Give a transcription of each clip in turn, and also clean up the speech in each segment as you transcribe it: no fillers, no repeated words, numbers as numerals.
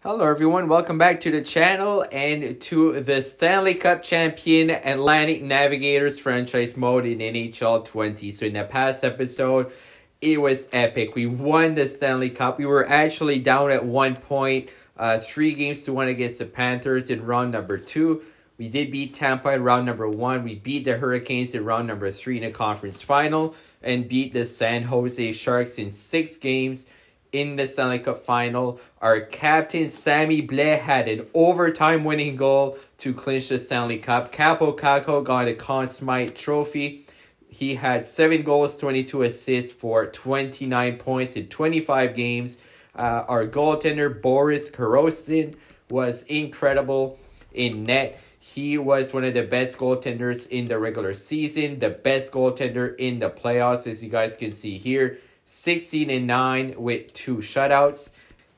Hello everyone, welcome back to the channel and to the Stanley Cup champion Atlantic Navigators franchise mode in NHL 20. So in the past episode, it was epic. We won the Stanley Cup. We were actually down at 1 point, 3-1 against the Panthers in round number 2. We did beat Tampa in round number 1. We beat the Hurricanes in round number 3 in the conference final and beat the San Jose Sharks in 6 games. In the Stanley Cup final, our captain Sammy Blais had an overtime winning goal to clinch the Stanley Cup. Capo Caco got a Conn Smythe trophy. He had 7 goals, 22 assists for 29 points in 25 games. Our goaltender Boris Korostin was incredible in net. He was one of the best goaltenders in the regular season, the best goaltender in the playoffs, as you guys can see here. 16-9 with 2 shutouts.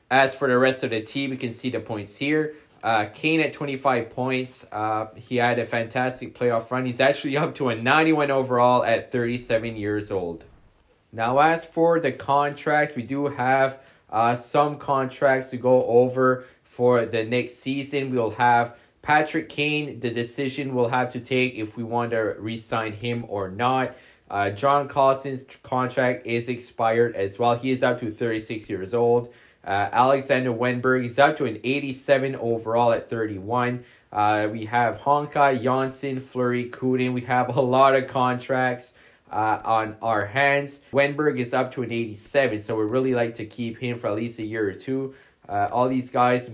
As for the rest of the team, you can see the points here. Kane at 25 points. He had a fantastic playoff run. He's actually up to a 91 overall at 37 years old. Now, as for the contracts, we do have some contracts to go over for the next season. We'll have Patrick Kane. The decision we'll have to take if we want to re-sign him or not. John Carlson's contract is expired as well. He is up to 36 years old. Alexander Wenberg is up to an 87 overall at 31. We have Honka, Janssen, Fleury, Kudin. We have a lot of contracts on our hands. Wenberg is up to an 87, so we really like to keep him for at least a year or two. All these guys,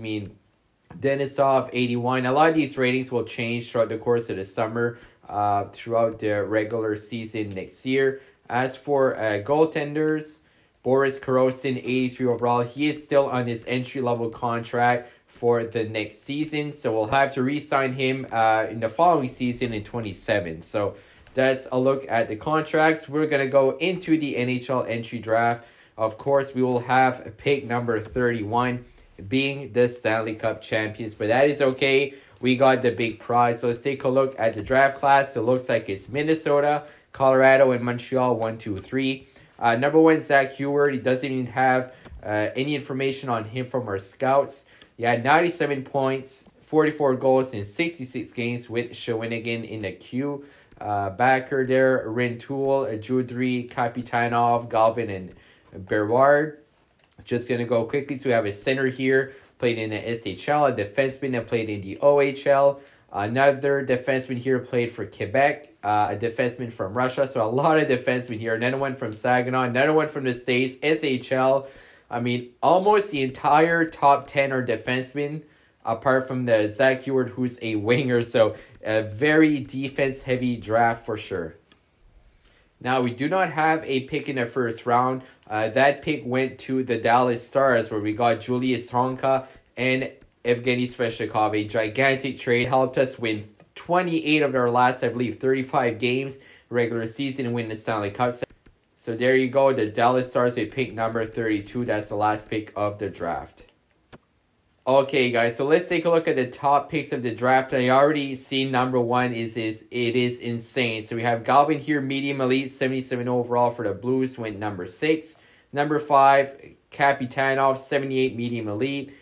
Denisov, 81. A lot of these ratings will change throughout the course of the summer, throughout the regular season next year. As for goaltenders, Boris Korostin, 83 overall. He is still on his entry-level contract for the next season, so we'll have to re-sign him in the following season in 27. So that's a look at the contracts. We're going to go into the NHL entry draft. Of course, we will have pick number 31 being the Stanley Cup champions, but that is okay. We got the big prize. So let's take a look at the draft class. It looks like it's Minnesota, Colorado, and Montreal, 1, 2, 3. Number 1, Zach Heward. He doesn't even have any information on him from our scouts. He had 97 points, 44 goals in 66 games with Shawinigan in the queue. Backer there, Rintoul, Judry, Kapitanov, Galvin, and Berward. Just going to go quickly. So we have a center here, played in the SHL, a defenseman that played in the OHL. Another defenseman here played for Quebec, a defenseman from Russia. So a lot of defensemen here. Another one from Saginaw, another one from the States, SHL. Almost the entire top 10 are defensemen, apart from the Zach Heward, who's a winger. So a very defense-heavy draft for sure. Now, we do not have a pick in the first round. That pick went to the Dallas Stars, where we got Julius Honka and Evgeny Sveshnikov. A gigantic trade, helped us win 28 of our last, 35 games, regular season, and win the Stanley Cup. So there you go, the Dallas Stars with pick number 32. That's the last pick of the draft. Okay, guys, so let's take a look at the top picks of the draft. I already seen number 1 it is insane. So we have Galvin here, medium elite, 77 overall for the Blues, went number 6. Number 5, Kapitanov, 78 medium elite.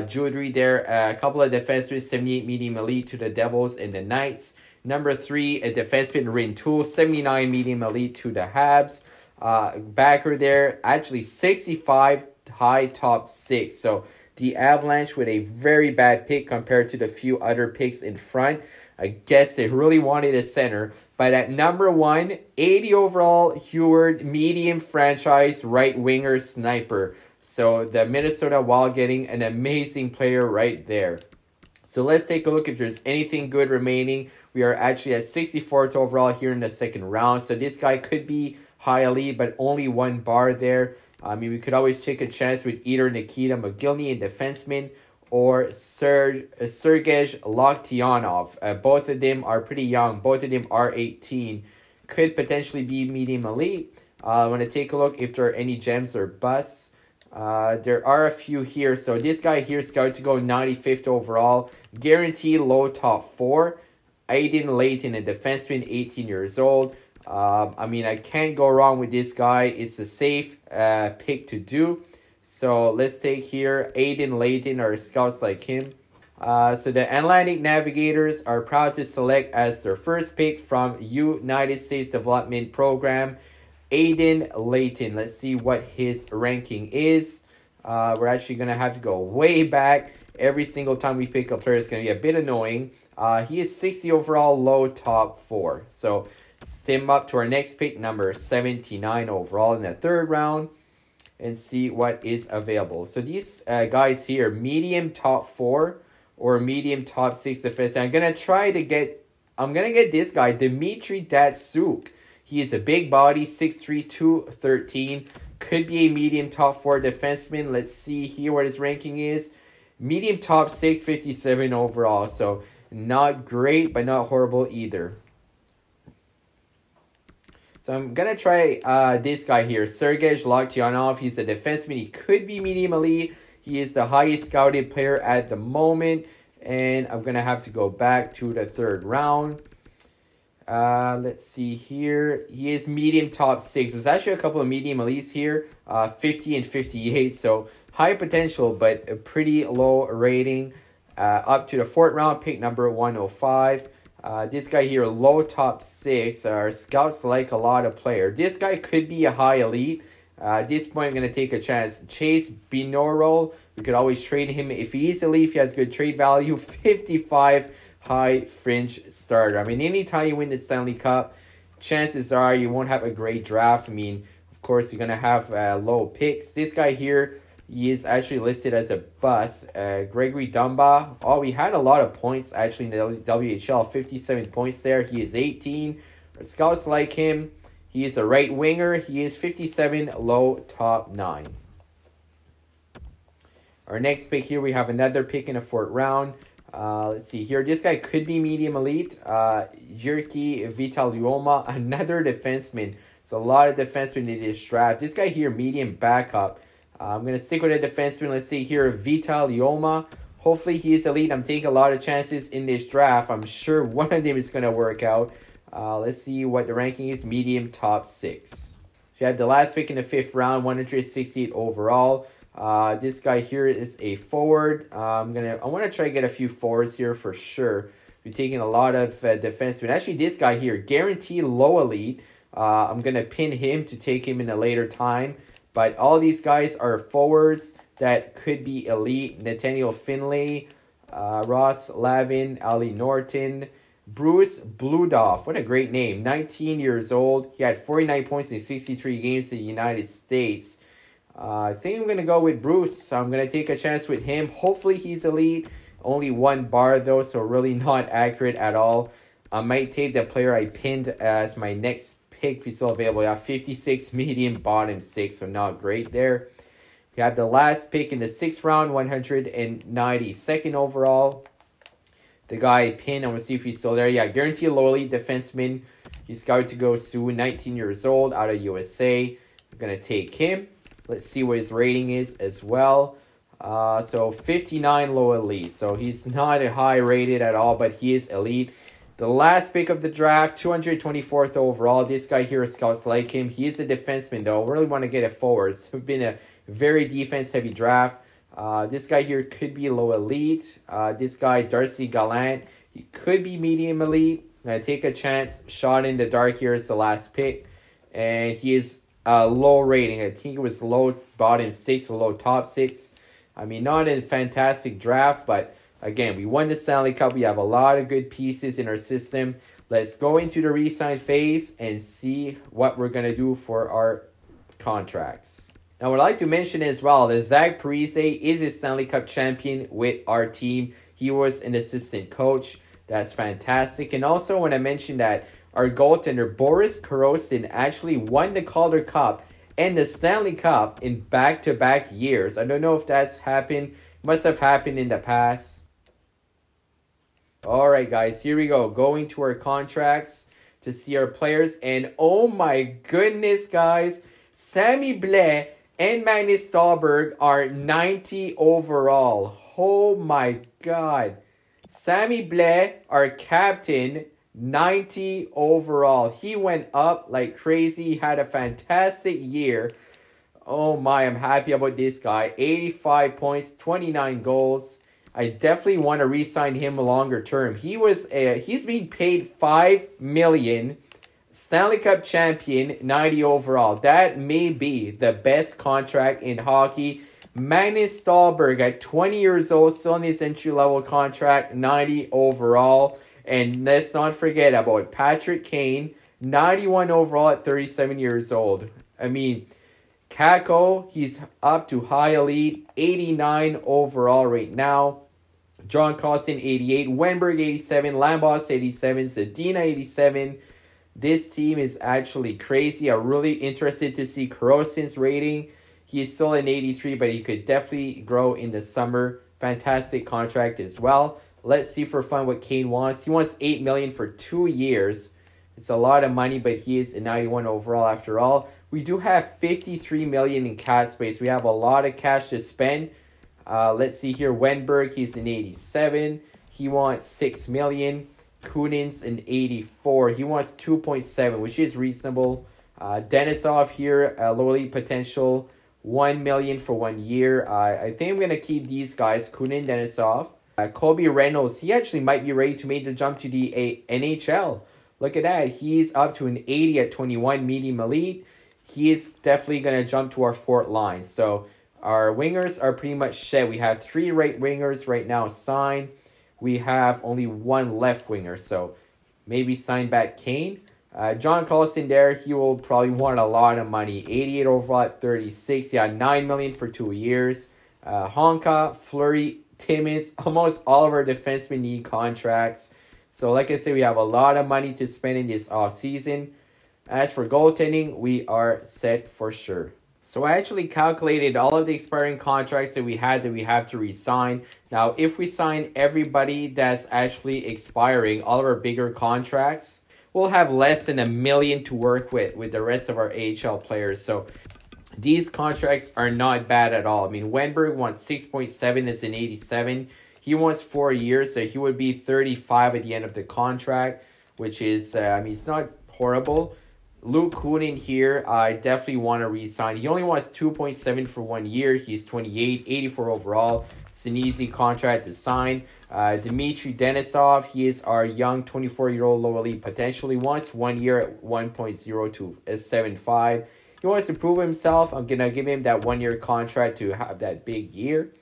Jewelry there, a couple of defensemen, 78 medium elite to the Devils and the Knights. Number 3, a defenseman, Rintoul, 79 medium elite to the Habs. Backer there, actually 65 high top 6. So the Avalanche with a very bad pick compared to the few other picks in front. I guess they really wanted a center. But at number 1, 80 overall, Heward, medium franchise, right winger, sniper. So the Minnesota Wild getting an amazing player right there. So let's take a look if there's anything good remaining. We are actually at 64th overall here in the second round. So this guy could be high elite, but only 1 bar there. We could always take a chance with either Nikita Mogilny, a defenseman, or Sergej Loktionov. Both of them are pretty young. Both of them are 18. Could potentially be medium elite. I want to take a look if there are any gems or busts. There are a few here. So this guy here, scout to go 95th overall. Guaranteed low top 4. Aiden Layton, a defenseman, 18 years old. I can't go wrong with this guy. It's a safe pick to do. So let's take here Aiden Layton or scouts like him. So the Atlantic Navigators are proud to select as their first pick from United States Development Program, Aiden Layton. Let's see what his ranking is. We're actually going to have to go way back. Every single time we pick a player is going to be a bit annoying. He is 60 overall, low top 4. So sim up to our next pick, number 79 overall in the third round, and see what is available. So these guys here, medium top 4 or medium top 6 defense. I'm going to get this guy, Dmitry Datsuk. He is a big body, 6'3", 213. Could be a medium top 4 defenseman. Let's see here what his ranking is. Medium top 6, 57 overall. So not great, but not horrible either. So I'm going to try this guy here, Sergei Zlotyanov. He's a defenseman. He could be medium elite. He is the highest scouted player at the moment. And I'm going to have to go back to the third round. Let's see here. He is medium top 6. There's actually a couple of medium elites here. 50 and 58. So high potential, but a pretty low rating. Up to the fourth round, pick number 105. This guy here, low top 6. Our scouts like a lot of player. This guy could be a high elite. At this point, I'm going to take a chance. Chase Binoro. We could always trade him. If he is elite, if he has good trade value, 55 high fringe starter. I mean, anytime you win the Stanley Cup, chances are you won't have a great draft. I mean, of course, you're going to have low picks. This guy here, he is actually listed as a bust. Gregory Dumba. Oh, we had a lot of points actually in the WHL. 57 points there. He is 18. Our scouts like him. He is a right winger. He is 57, low top 9. Our next pick here, we have another pick in the fourth round. Let's see here. This guy could be medium elite. Jyrki Vitalioma, another defenseman. There's a lot of defensemen in this draft. This guy here, medium backup. I'm going to stick with a defenseman. Let's see here, Vitalioma. Hopefully he is elite. I'm taking a lot of chances in this draft. I'm sure one of them is going to work out. Let's see what the ranking is. Medium top 6. So you have the last pick in the fifth round, 168 overall. This guy here is a forward. I want to try to get a few forwards here for sure. We're taking a lot of defensemen. Actually, this guy here, guaranteed low elite. I'm going to pin him to take him in a later time. But all these guys are forwards that could be elite. Nathaniel Finlay, Ross Lavin, Ali Norton, Bruce Bludoff. What a great name. 19 years old. He had 49 points in 63 games in the United States. I think I'm going to go with Bruce. I'm going to take a chance with him. Hopefully he's elite. Only one bar though, so really not accurate at all. I might take the player I pinned as my next pick if he's still available. I have 56, medium, bottom 6, so not great there. We have the last pick in the 6th round, 192nd overall. The guy I pinned, I'm going to see if he's still there. Yeah, guaranteed low elite defenseman. He's scouted to go soon, 19 years old, out of USA. I'm going to take him. Let's see what his rating is as well. So 59 low elite. So he's not a high rated at all, but he is elite. The last pick of the draft, 224th overall. This guy here, scouts like him. He is a defenseman, though. Really want to get a forward. It's been a very defense-heavy draft. This guy here could be low elite. This guy, Darcy Gallant, he could be medium elite. I'm going to take a chance. Shot in the dark here is the last pick. And he is low rating. I think it was low bottom 6 or low top 6. I mean, not a fantastic draft, but again, we won the Stanley Cup. We have a lot of good pieces in our system. Let's go into the re-sign phase and see what we're going to do for our contracts. Now, what I'd like to mention as well that Zach Parise is a Stanley Cup champion with our team. He was an assistant coach. That's fantastic. And also, when I mentioned that our goaltender, Boris Korostin, actually won the Calder Cup and the Stanley Cup in back-to-back years. I don't know if that's happened. Must have happened in the past. All right, guys, here we go. Going to our contracts to see our players. And oh my goodness, guys, Sammy Blais and Magnus Dahlberg are 90 overall. Oh my God. Sammy Blais, our captain, 90 overall. He went up like crazy. He had a fantastic year. Oh my, I'm happy about this guy. 85 points, 29 goals. I definitely want to re-sign him longer term. He's being paid $5 million. Stanley Cup champion, 90 overall. That may be the best contract in hockey. Magnus Dahlberg at 20 years old, still in his entry-level contract, 90 overall. And let's not forget about Patrick Kane, 91 overall at 37 years old. I mean, Kako, he's up to high elite, 89 overall right now. John Costin, 88. Wenberg, 87. Lambos, 87. Zadina, 87. This team is actually crazy. I'm really interested to see Karostin's rating. He is still an 83, but he could definitely grow in the summer. Fantastic contract as well. Let's see for fun what Kane wants. He wants $8 million for 2 years. It's a lot of money, but he is a 91 overall after all. We do have $53 million in cap space. We have a lot of cash to spend. Let's see here. Wenberg, he's an 87. He wants $6 million. Kunin's an 84. He wants 2.7, which is reasonable. Denisov here, low elite potential, $1 million for 1 year. I think I'm going to keep these guys, Kunin, Denisov. Colby Reynolds, he actually might be ready to make the jump to the NHL. Look at that. He's up to an 80 at 21, medium elite. He is definitely going to jump to our fourth line. So our wingers are pretty much set. We have 3 right wingers right now signed. We have only 1 left winger. So maybe sign back Kane. John Carlson there, he will probably want a lot of money. 88 overall at 36. Yeah, $9 million for 2 years. Honka, Fleury, Timmins, almost all of our defensemen need contracts. So like I said, we have a lot of money to spend in this offseason. As for goaltending, we are set for sure. So I actually calculated all of the expiring contracts that we have to re-sign. Now, if we sign everybody that's actually expiring, all of our bigger contracts, we'll have less than $1 million to work with the rest of our AHL players. So these contracts are not bad at all. I mean, Wenberg wants 6.7 as an 87. He wants 4 years, so he would be 35 at the end of the contract, which is, it's not horrible. Luke Kunin here, I definitely want to re-sign. He only wants 2.7 for 1 year. He's 28, 84 overall. It's an easy contract to sign. Dmitry Denisov, he is our young 24-year-old low elite potential. He wants 1 year at 1.0 to 7.5. He wants to prove himself. I'm going to give him that 1 year contract to have that big year.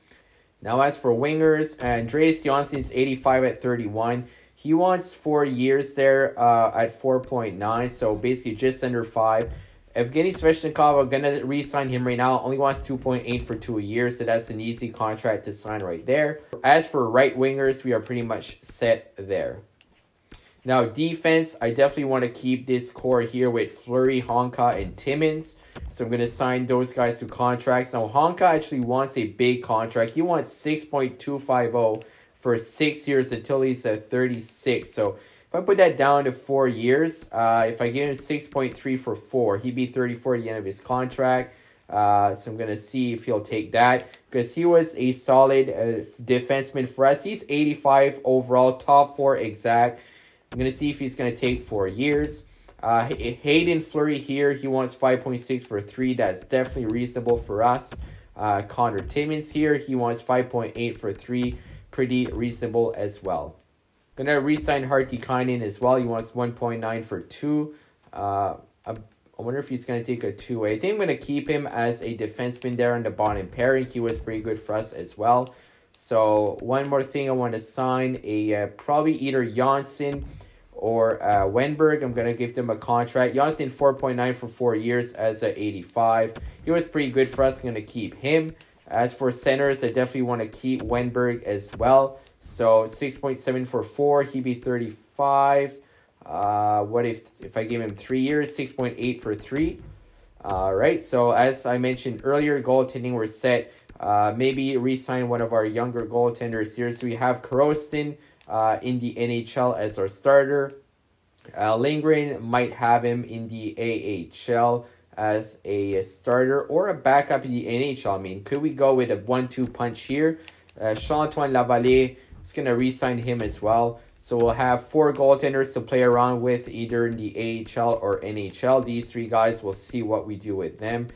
Now, as for wingers, Andreas Johnson's 85 at 31. He wants 4 years there at 4.9, so basically just under 5. Evgeny Sveshnikov, I'm going to re-sign him right now. Only wants 2.8 for 2 years, so that's an easy contract to sign right there. As for right wingers, we are pretty much set there. Now, defense, I definitely want to keep this core here with Fleury, Honka, and Timmins. So I'm going to sign those guys to contracts. Now, Honka actually wants a big contract. He wants 6.250 for 6 years until he's at 36. So if I put that down to 4 years, if I give him 6.3 for 4, he'd be 34 at the end of his contract. So I'm going to see if he'll take that because he was a solid defenseman for us. He's 85 overall, top 4 exact. I'm going to see if he's going to take 4 years. Hayden Fleury here, he wants 5.6 for 3. That's definitely reasonable for us. Connor Timmins here, he wants 5.8 for 3. Pretty reasonable as well. Going to re-sign Hartikainen as well. He wants 1.9 for 2. I wonder if he's going to take a 2-way. I think I'm going to keep him as a defenseman there on the bottom pairing. He was pretty good for us as well. So one more thing I want to sign, probably either Janssen or Wenberg. I'm going to give them a contract. Janssen 4.9 for 4 years as a 85. He was pretty good for us. I'm going to keep him. As for centers, I definitely want to keep Wenberg as well. So 6.7 for 4. He'd be 35. What if I give him 3 years? 6.8 for 3. All right. So as I mentioned earlier, goaltending we're set. Maybe re-sign one of our younger goaltenders here. So we have Karostin in the NHL as our starter. Lindgren might have him in the AHL as a starter or a backup in the NHL. I mean, could we go with a 1-2 punch here? Chantoine Lavallée is going to re-sign him as well. So we'll have 4 goaltenders to play around with either in the AHL or NHL. These 3 guys, we'll see what we do with them.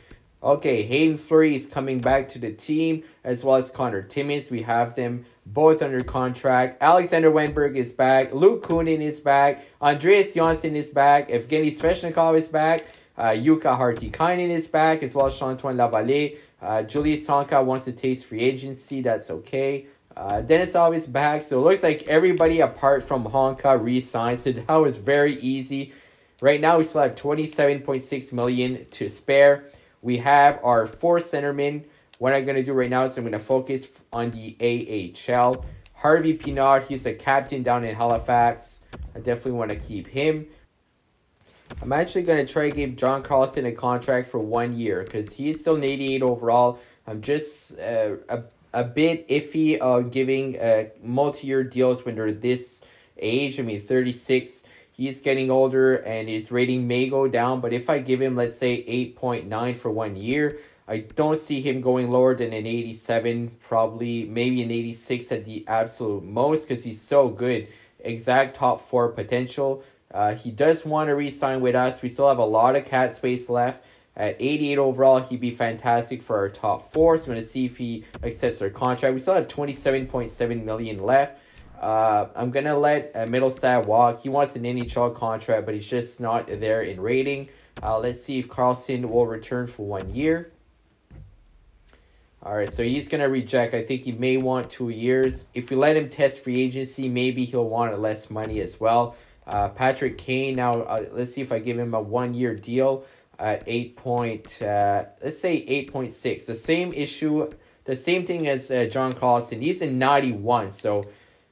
Okay, Hayden Fleury is coming back to the team, as well as Connor Timmins. We have them both under contract. Alexander Wenberg is back. Luke Kunin is back. Andreas Johnsson is back. Evgeny Svechnikov is back. Jukka Hartikainen is back, as well as Chantoine Lavallée. Julius Honka wants to taste free agency. That's okay. Denisov is back. So it looks like everybody apart from Honka re-signed. So that was very easy. Right now, we still have $27.6 million to spare. We have our 4 centermen. What I'm going to do right now is I'm going to focus on the AHL. Harvey Pinard, he's a captain down in Halifax. I definitely want to keep him. I'm actually going to try to give John Carlson a contract for 1 year because he's still an 88 overall. I'm just a bit iffy of giving multi-year deals when they're this age. I mean, 36. He's getting older and his rating may go down. But if I give him, let's say, 8.9 for 1 year, I don't see him going lower than an 87, probably maybe an 86 at the absolute most because he's so good. Exact top 4 potential. He does want to re-sign with us. We still have a lot of cap space left. At 88 overall, he'd be fantastic for our top 4. So I'm going to see if he accepts our contract. We still have $27.7 million left. I'm going to let Middlestad walk. He wants an NHL contract, but he's just not there in rating. Let's see if Carlson will return for 1 year. All right, so he's going to reject. I think he may want 2 years. If we let him test free agency, maybe he'll want less money as well. Patrick Kane, now let's see if I give him a 1 year deal at let's say 8.6. The same issue, the same thing as John Carlson. He's in 91, so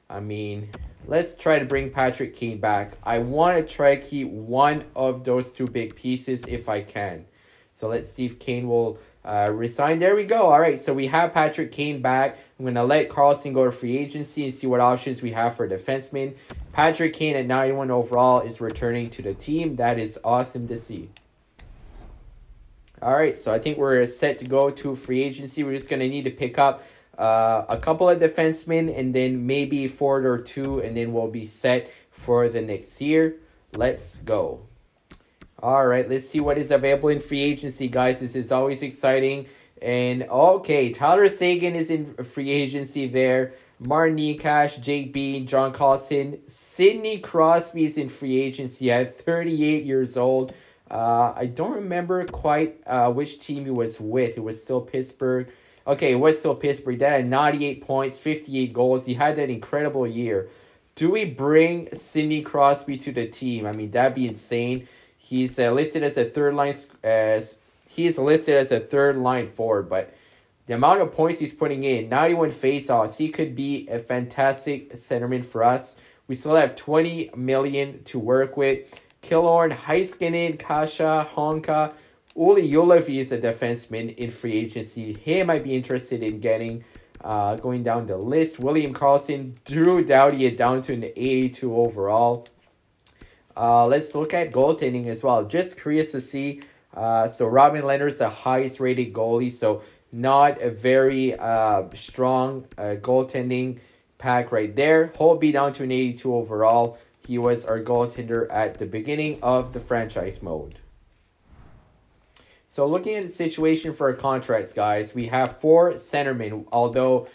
I mean, let's try to bring Patrick Kane back. I want to try to keep one of those 2 big pieces if I can. So let's see if Kane will resign. There we go. All right, so we have Patrick Kane back. I'm going to let Carlson go to free agency and see what options we have for defensemen. Patrick Kane at 91 overall is returning to the team. That is awesome to see. All right, so I think we're set to go to free agency. We're just going to need to pick up a couple of defensemen and then maybe a forward or 2, and then we'll be set for the next year. Let's go. All right, let's see what is available in free agency, guys. This is always exciting. And okay, Tyler Seguin is in free agency there. Martin Nekash, Jake Bean, John Carlson. Sidney Crosby is in free agency at 38 years old. I don't remember quite which team he was with. It was still Pittsburgh. Okay, it was still Pittsburgh. That had 98 points, 58 goals. He had that incredible year. Do we bring Sidney Crosby to the team? I mean, that'd be insane. He's listed as a third line forward, but the amount of points he's putting in, 91 faceoffs, he could be a fantastic centerman for us. We still have $20 million to work with. Killorn, Heiskanen, Kasha, Honka, Uli Julevi is a defenseman in free agency. Him I'd be interested in getting. Going down the list, William Karlsson, Drew Doughty down to an 82 overall. Let's look at goaltending as well. Just curious to see. So Robin Leonard's the highest rated goalie, so not a very strong goaltending pack right there. Holtby down to an 82 overall. He was our goaltender at the beginning of the franchise mode. So looking at the situation for our contracts, guys, we have 4 centermen, although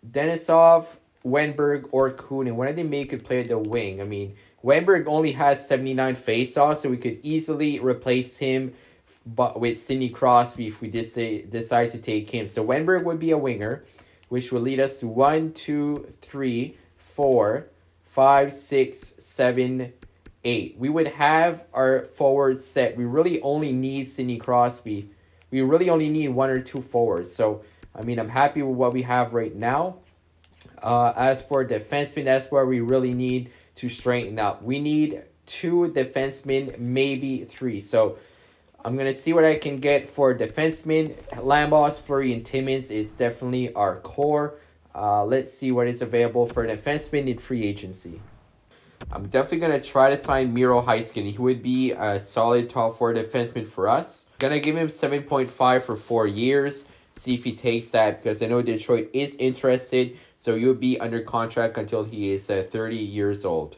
Denisov, Wenberg, or Kunin, one of them could play at the wing. I mean, Wenberg only has 79 faceoffs, so we could easily replace him with Sidney Crosby if we decide to take him. So Wenberg would be a winger, which will lead us to 1, 2, 3, 4, 5, 6, 7, 8. We would have our forward set. We really only need Sidney Crosby. We really only need 1 or 2 forwards. So, I mean, I'm happy with what we have right now. As for defensemen, that's where we really need to straighten up. We need 2 defensemen, maybe 3. So, I'm going to see what I can get for defensemen. Lambos, Fleury, and Timmins is definitely our core. Let's see what is available for defensemen in free agency. I'm definitely going to try to sign Miro Heiskanen. He would be a solid top 4 defenseman for us. Going to give him 7.5 for 4 years. See if he takes that because I know Detroit is interested. So he will be under contract until he is 30 years old.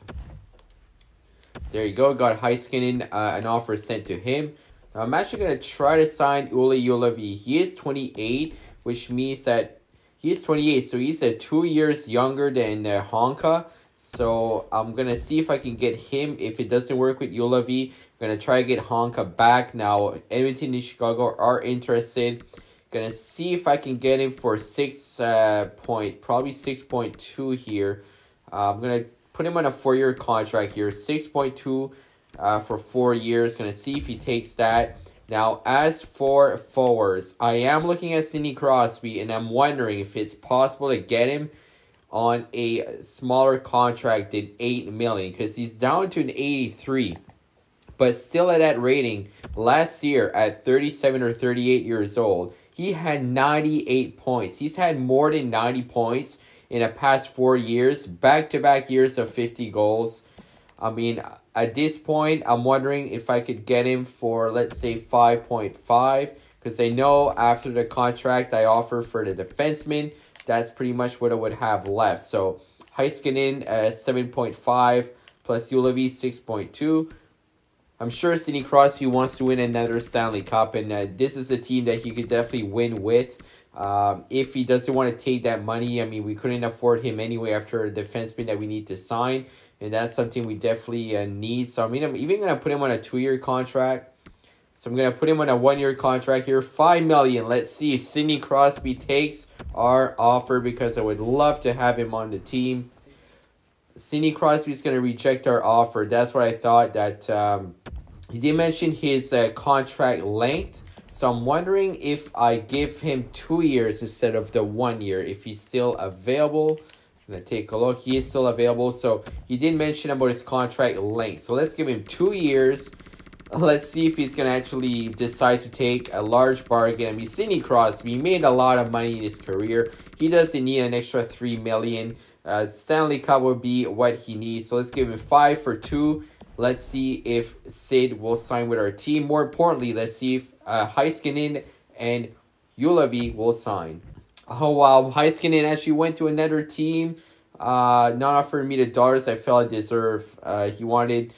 There you go. Got Heiskanen, an offer sent to him. I'm actually going to try to sign Uli Juolevi. He is 28, which means that he's 28, so he's 2 years younger than Honka. So I'm going to see if I can get him. If it doesn't work with Juolevi, I'm going to try to get Honka back. Now, Edmonton and Chicago are interested. Going to see if I can get him for probably 6.2 here. I'm going to put him on a 4-year contract here. 6.2 for 4 years. Going to see if he takes that. Now, as for forwards, I am looking at Sidney Crosby, and I'm wondering if it's possible to get him on a smaller contract than $8 million, because he's down to an 83, but still at that rating. Last year, at 37 or 38 years old, he had 98 points. He's had more than 90 points in the past 4 years, back-to-back years of 50 goals. I mean, at this point, I'm wondering if I could get him for, let's say, 5.5, because I know after the contract I offer for the defenseman, that's pretty much what I would have left. So, Heiskanen 7.5 plus Juolevi 6.2. I'm sure Sidney Crosby wants to win another Stanley Cup, and this is a team that he could definitely win with. If he doesn't want to take that money, I mean, we couldn't afford him anyway after a defenseman that we need to sign. And that's something we definitely need. So, I mean, I'm even going to put him on a 2-year contract. So, I'm going to put him on a 1-year contract here. $5 million. Let's see if Sidney Crosby takes our offer, because I would love to have him on the team. Sidney Crosby is going to reject our offer. That's what I thought. That he did mention his contract length. So, I'm wondering if I give him 2 years instead of the 1 year, if he's still available. I'm going to take a look. He is still available. So, he did mention about his contract length. So, let's give him 2 years. Let's see if he's going to actually decide to take a large bargain. I mean, Sidney Crosby made a lot of money in his career. He doesn't need an extra $3 million. Stanley Cup would be what he needs. So, let's give him 5 for 2. Let's see if Sid will sign with our team. More importantly, let's see if Heiskanen and Juolevi will sign. Oh, wow. Heiskanen actually went to another team. Not offering me the dollars I felt I deserve. He wanted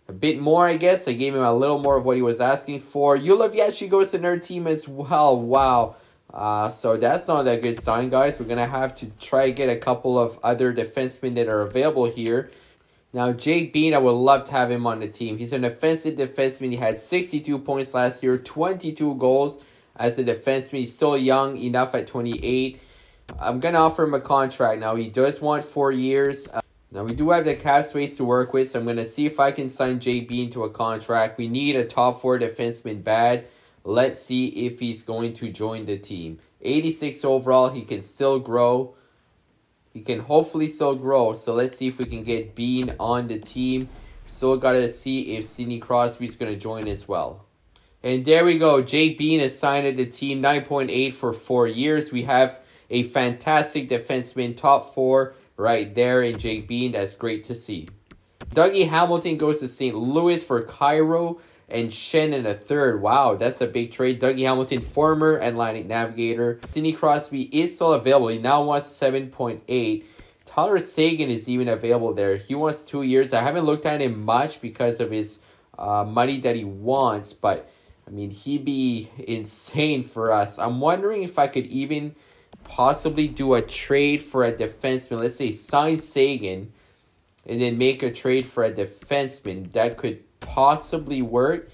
a bit more, I guess. I gave him a little more of what he was asking for. Juolevi actually goes to another team as well. Wow. So that's not a good sign, guys. We're going to have to try to get a couple of other defensemen that are available here. Now, Jake Bean, I would love to have him on the team. He's an offensive defenseman. He had 62 points last year, 22 goals. As a defenseman, he's still young enough at 28. I'm going to offer him a contract. Now, he does want 4 years. Now, we do have the cap space to work with, so I'm going to see if I can sign Jay Bean to a contract. We need a top 4 defenseman bad. Let's see if he's going to join the team. 86 overall. He can still grow. He can hopefully still grow. So, let's see if we can get Bean on the team. Still got to see if Sidney Crosby is going to join as well. And there we go. Jake Bean is signed to the team. 9.8 for 4 years. We have a fantastic defenseman. Top 4 right there in Jake Bean. That's great to see. Dougie Hamilton goes to St. Louis for Cairo and Shen in a third. Wow, that's a big trade. Dougie Hamilton, former Atlantic Navigator. Sidney Crosby is still available. He now wants 7.8. Tyler Seguin is even available there. He wants 2 years. I haven't looked at him much because of his money that he wants, but I mean, he'd be insane for us. I'm wondering if I could even possibly do a trade for a defenseman. Let's say sign Seguin and then make a trade for a defenseman. That could possibly work.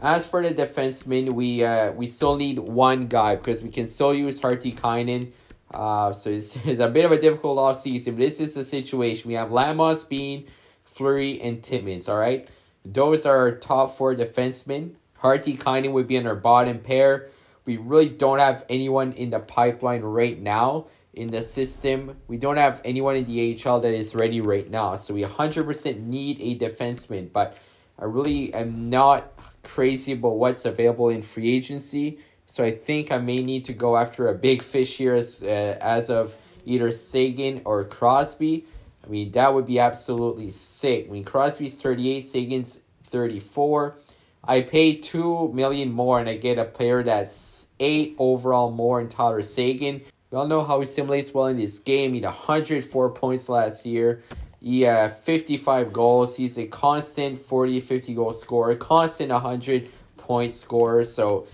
As for the defenseman, we still need one guy because we can still use Hartikainen. So it's a bit of a difficult offseason, but this is the situation. We have Lamos, Bean, Fleury, and Timmins, all right? Those are our top 4 defensemen. Hartikainen would be in our bottom pair. We really don't have anyone in the pipeline right now in the system. We don't have anyone in the AHL that is ready right now. So we 100% need a defenseman. But I really am not crazy about what's available in free agency. So I think I may need to go after a big fish here as of either Seguin or Crosby. I mean, that would be absolutely sick. I mean, Crosby's 38, Seguin's 34. I pay $2 million more and I get a player that's 8 overall more in Tyler Seguin. We all know how he simulates well in this game. He had 104 points last year. He had 55 goals. He's a constant 40-50 goal scorer. Constant 100 point scorer. So,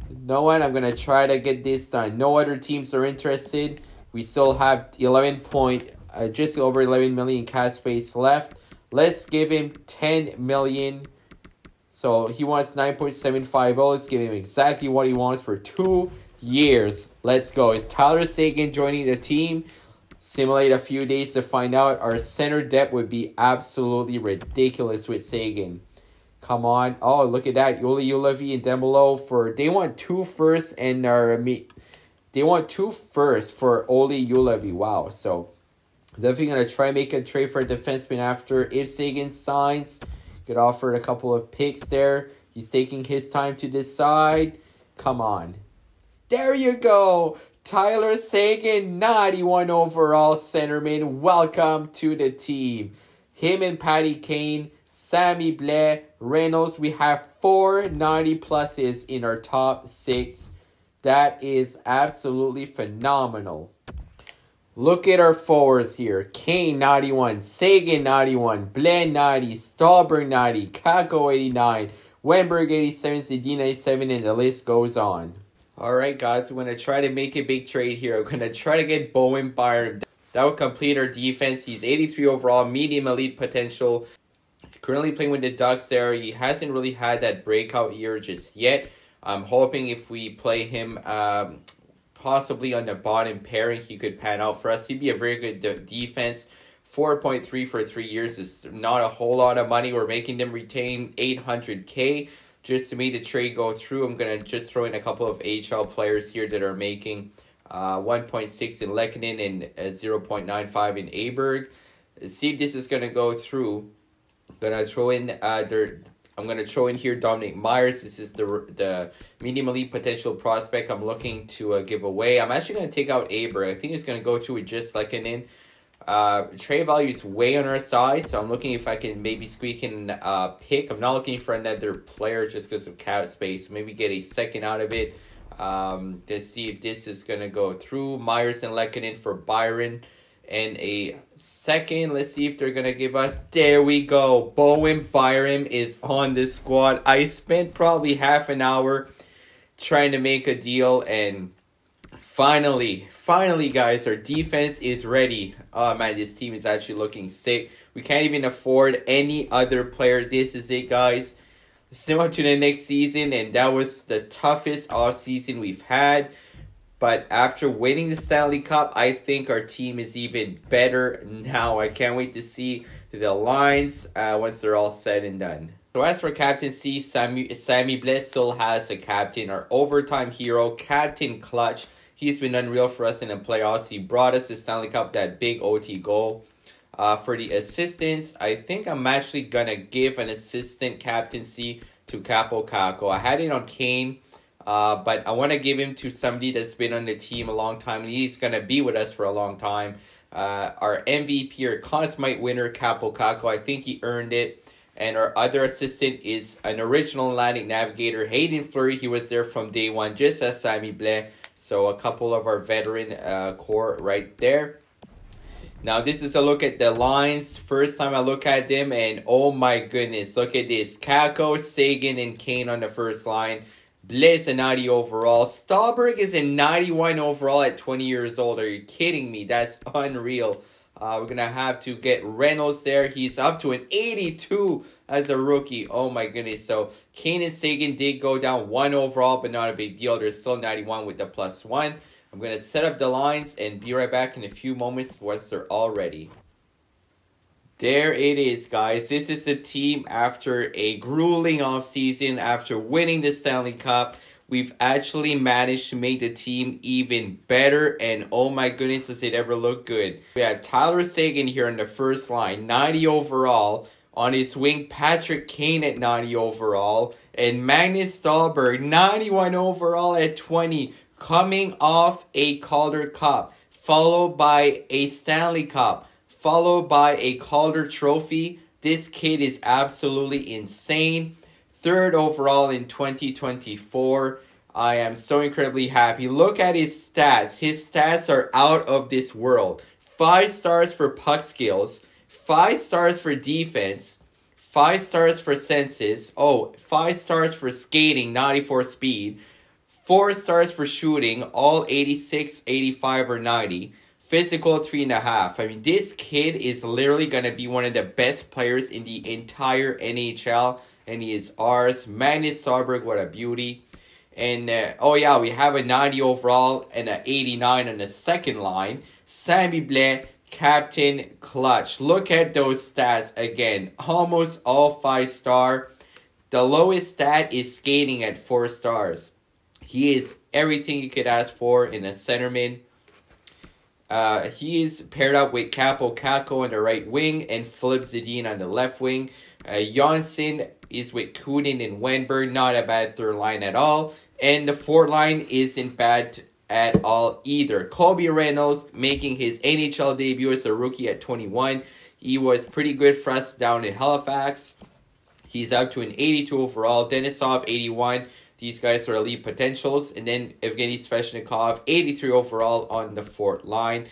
you know what? I'm going to try to get this done. No other teams are interested. We still have just over 11 million cash space left. Let's give him 10 million. So he wants 9.75. Let's give him exactly what he wants for 2 years. Let's go. Is Tyler Seguin joining the team? Simulate a few days to find out. Our center depth would be absolutely ridiculous with Seguin. Come on. Oh, look at that. Yuli Ulavi and Dembele they want 2 firsts and they want 2 firsts for Oli Ulavi. Wow. So definitely going to try and make a trade for a defenseman after. If Seguin signs, get offered a couple of picks there. He's taking his time to decide. Come on. There you go. Tyler Seguin, 91 overall centerman. Welcome to the team. Him and Patty Kane, Sammy Blais, Reynolds. We have 4 90 pluses in our top 6. That is absolutely phenomenal. Look at our forwards here. Kane 91, Seguin 91, Blais 90, Stallberg 90, Kako 89, Wenberg 87, Zedin 87, and the list goes on. Alright guys, we're going to try to make a big trade here. We're going to try to get Bowen Byram. That will complete our defense. He's 83 overall, medium elite potential. Currently playing with the Ducks there. He hasn't really had that breakout year just yet. I'm hoping if we play him possibly on the bottom pairing, he could pan out for us. He'd be a very good defense. 4.3 for 3 years is not a whole lot of money. We're making them retain $800K. Just to make the trade go through, I'm going to just throw in a couple of AHL players here that are making 1.6 in Lehkonen and 0.95 in Aberg. See if this is going to go through. I'm going to throw in here Dominic Myers. This is the medium elite potential prospect I'm looking to give away. I'm actually going to take out Aberg. I think it's going to go through with just Lehkonen. Trade value is way on our side, so I'm looking if I can maybe squeak in a pick. I'm not looking for another player just because of cap space. Maybe get a second out of it. Let's see if this is going to go through. Myers and Lehkonen for Byron. And a second. Let's see if they're going to give us. There we go. Bowen Byram is on the squad. I spent probably half an hour trying to make a deal, and Finally, guys, our defense is ready. Oh, man, this team is actually looking sick. We can't even afford any other player. This is it, guys. Similar to the next season, and that was the toughest offseason we've had. But after winning the Stanley Cup, I think our team is even better now. I can't wait to see the lines once they're all said and done. So as for captaincy, Sammy Blais still has a captain, our overtime hero, Captain Clutch. He's been unreal for us in the playoffs. He brought us the Stanley Cup, that big OT goal. For the assistants, I think I'm actually going to give an assistant captaincy to Capo Kako. I had it on Kane, but I want to give him to somebody that's been on the team a long time. And he's going to be with us for a long time. Our MVP, or Conn Smythe winner, Capo Kako. I think he earned it. And our other assistant is an original Atlantic Navigator, Hayden Fleury. He was there from day one, just as Sammy Blais. So a couple of our veteran core right there. Now this is a look at the lines. First time I look at them, and oh my goodness, look at this. Kako, Seguin, and Kane on the first line. Blais a 90 overall. Stallberg is a 91 overall at 20 years old. Are you kidding me? That's unreal. We're going to have to get Reynolds there. He's up to an 82 as a rookie. Oh my goodness. So Kane and Seguin did go down 1 overall, but not a big deal. They're still 91 with the +1. I'm going to set up the lines and be right back in a few moments once they're all ready. There it is, guys. This is the team after a grueling offseason, after winning the Stanley Cup. We've actually managed to make the team even better, and oh my goodness, does it ever look good. We have Tyler Seguin here in the first line, 90 overall. On his wing, Patrick Kane at 90 overall, and Magnus Stallberg, 91 overall at 20, coming off a Calder Cup, followed by a Stanley Cup, followed by a Calder Trophy. This kid is absolutely insane. 3rd overall in 2024. I am so incredibly happy. Look at his stats. His stats are out of this world. 5 stars for puck skills, 5 stars for defense, 5 stars for senses. Oh, 5 stars for skating, 94 speed. 4 stars for shooting, all 86, 85, or 90. Physical, 3.5. I mean, this kid is literally going to be one of the best players in the entire NHL. And he is ours. Magnus Starberg, what a beauty. And, oh yeah, we have a 90 overall and an 89 on the second line. Sammy Blais, captain, clutch. Look at those stats again. Almost all 5 star. The lowest stat is skating at 4 stars. He is everything you could ask for in a centerman. He is paired up with Capo Caco on the right wing and Philip Zadine on the left wing. Janssen is with Kunin and Wenberg. Not a bad third line at all. And the fourth line isn't bad at all either. Colby Reynolds making his NHL debut as a rookie at 21. He was pretty good for us down in Halifax. He's up to an 82 overall. Denisov, 81. These guys are elite potentials. And then Evgeny Sveshnikov, 83 overall on the fourth line.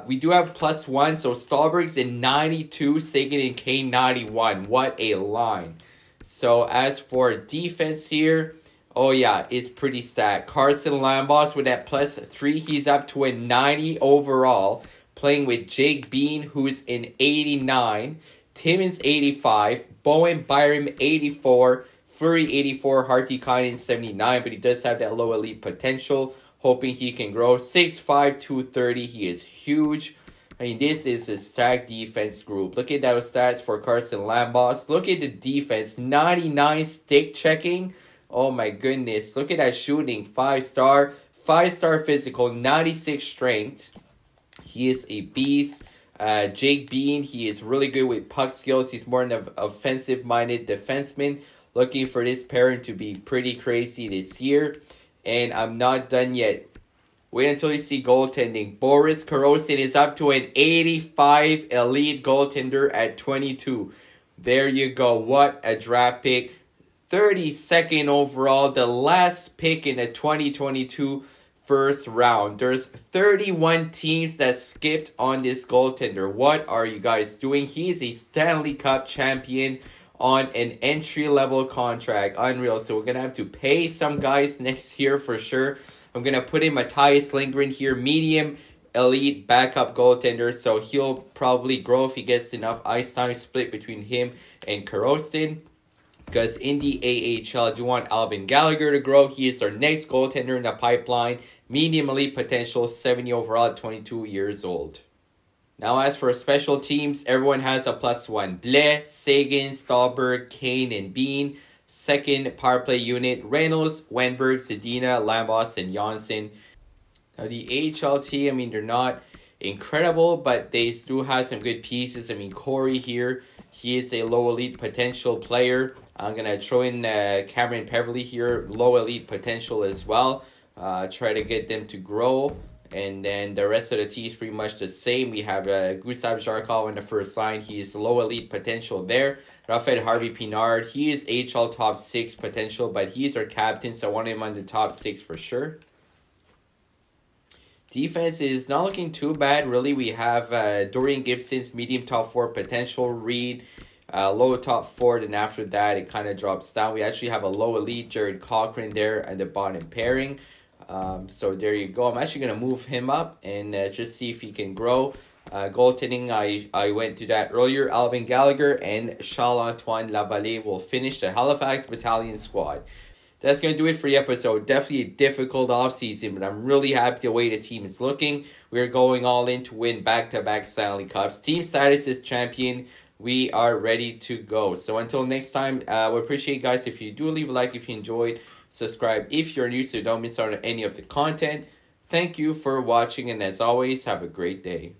We do have +1. So Stahlberg's in 92. Sagan and Kane, 91. What a line. So as for defense here, oh yeah, it's pretty stacked. Carson Lambos with that +3. He's up to a 90 overall. Playing with Jake Bean, who's in 89. Timmins, 85. Bowen Byram, 84. Fleury, 84. Hartikainen, 79. But he does have that low elite potential. Hoping he can grow. 6'5", 230. He is huge. I mean, this is a stacked defense group. Look at those stats for Carson Lambos. Look at the defense. 99 stick checking. Oh my goodness. Look at that shooting. 5 star. 5 star physical. 96 strength. He is a beast. Jake Bean, he is really good with puck skills. He's more an offensive-minded defenseman. Looking for this pairing to be pretty crazy this year. And I'm not done yet. Wait until you see goaltending. Boris Korosin is up to an 85 elite goaltender at 22. There you go. What a draft pick. 32nd overall. The last pick in the 2022 first round. There's 31 teams that skipped on this goaltender. What are you guys doing? He's a Stanley Cup champion on an entry-level contract. Unreal. So we're going to have to pay some guys next year for sure. I'm going to put in Matthias Lindgren here. Medium, elite, backup goaltender. So he'll probably grow if he gets enough ice time split between him and Karostin. Because in the AHL, I do want Alvin Gallagher to grow. He is our next goaltender in the pipeline. Medium elite potential, 70 overall at 22 years old. Now as for special teams, everyone has a +1. Blais, Sagan, Stahlberg, Kane, and Bean. Second power play unit, Reynolds, Wenberg, Zadina, Lambos, and Janssen. Now the AHL team, I mean, they're not incredible, but they do have some good pieces. I mean, Corey here, he is a low elite potential player. I'm going to throw in Cameron Peverly here, low elite potential as well. Try to get them to grow. And then the rest of the team is pretty much the same. We have Gustav Zarkov on the first line. He is low elite potential there. Rafael Harvey Pinard, he is HL top 6 potential, but he's our captain, so I want him on the top 6 for sure. Defense is not looking too bad, really. We have Dorian Gibson's medium top 4 potential. Reed, low top 4, then after that it kind of drops down. We actually have a low elite Jared Cochran there at the bottom pairing. So there you go. I'm actually going to move him up and just see if he can grow. Goaltending, I went to that earlier. Alvin Gallagher and Charles-Antoine Lavallee will finish the Halifax Battalion squad. That's going to do it for the episode. Definitely a difficult offseason, but I'm really happy the way the team is looking. We're going all in to win back-to-back Stanley Cups. Team status is champion. We are ready to go. So until next time, we appreciate you guys. If you do, leave a like if you enjoyed. Subscribe if you're new so don't miss out on any of the content. Thank you for watching, and as always, have a great day.